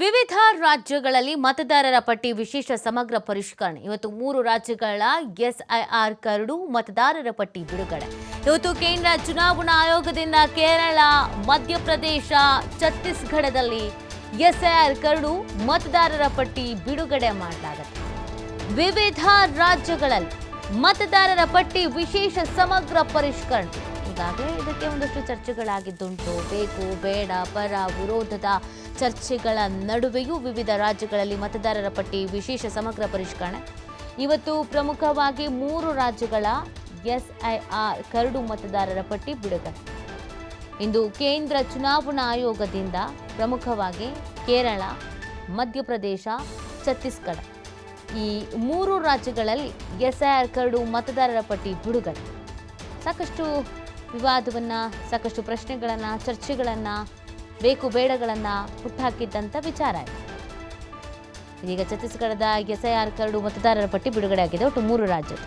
ವಿವಿಧ ರಾಜ್ಯಗಳಲ್ಲಿ ಮತದಾರರ ಪಟ್ಟಿ ವಿಶೇಷ ಸಮಗ್ರ ಪರಿಷ್ಕರಣೆ. ಇವತ್ತು 3 ರಾಜ್ಯಗಳ ಎಸ್ಐಆರ್ ಕರಡು ಮತದಾರರ ಪಟ್ಟಿ ಬಿಡುಗಡೆ. ಇವತ್ತು ಕೇಂದ್ರ ಚುನಾವಣಾ ಆಯೋಗದಿಂದ ಕೇರಳ, ಮಧ್ಯಪ್ರದೇಶ, ಛತ್ತೀಸ್ಗಢದಲ್ಲಿ ಎಸ್ಐಆರ್ ಕರಡು ಮತದಾರರ ಪಟ್ಟಿ ಬಿಡುಗಡೆ ಮಾಡಲಾಗುತ್ತೆ. ವಿವಿಧ ರಾಜ್ಯಗಳಲ್ಲಿ ಮತದಾರರ ಪಟ್ಟಿ ವಿಶೇಷ ಸಮಗ್ರ ಪರಿಷ್ಕರಣೆ. ಈಗಾಗಲೇ ಇದಕ್ಕೆ ಒಂದಷ್ಟು ಚರ್ಚೆಗಳಾಗಿದ್ದುಂಟು. ಬೇಕು ಬೇಡ ಪರ ವಿರೋಧದ ಚರ್ಚೆಗಳ ನಡುವೆಯೂ ವಿವಿಧ ರಾಜ್ಯಗಳಲ್ಲಿ ಮತದಾರರ ಪಟ್ಟಿ ವಿಶೇಷ ಸಮಗ್ರ ಪರಿಷ್ಕರಣೆ. ಇವತ್ತು ಪ್ರಮುಖವಾಗಿ 3 ರಾಜ್ಯಗಳ ಎಸ್ಐಆರ್ ಕರಡು ಮತದಾರರ ಪಟ್ಟಿ ಬಿಡುಗಡೆ. ಇಂದು ಕೇಂದ್ರ ಚುನಾವಣಾ ಆಯೋಗದಿಂದ ಪ್ರಮುಖವಾಗಿ ಕೇರಳ, ಮಧ್ಯಪ್ರದೇಶ, ಛತ್ತೀಸ್ಗಢ ಈ 3 ರಾಜ್ಯಗಳಲ್ಲಿ ಎಸ್ಐಆರ್ ಕರಡು ಮತದಾರರ ಪಟ್ಟಿ ಬಿಡುಗಡೆ. ಸಾಕಷ್ಟು ವಿವಾದವನ್ನು, ಸಾಕಷ್ಟು ಪ್ರಶ್ನೆಗಳನ್ನು, ಚರ್ಚೆಗಳನ್ನು, ಬೇಕು ಬೇಡಗಳನ್ನು ಹುಟ್ಟುಹಾಕಿದ್ದಂಥ ವಿಚಾರ ಇದೆ. ಇದೀಗ ಛತ್ತೀಸ್ಗಢದ ಎಸ್ಐಆರ್ ಕರಡು ಮತದಾರರ ಪಟ್ಟಿ ಬಿಡುಗಡೆ ಆಗಿದೆ. ಒಟ್ಟು 3 ರಾಜ್ಯದ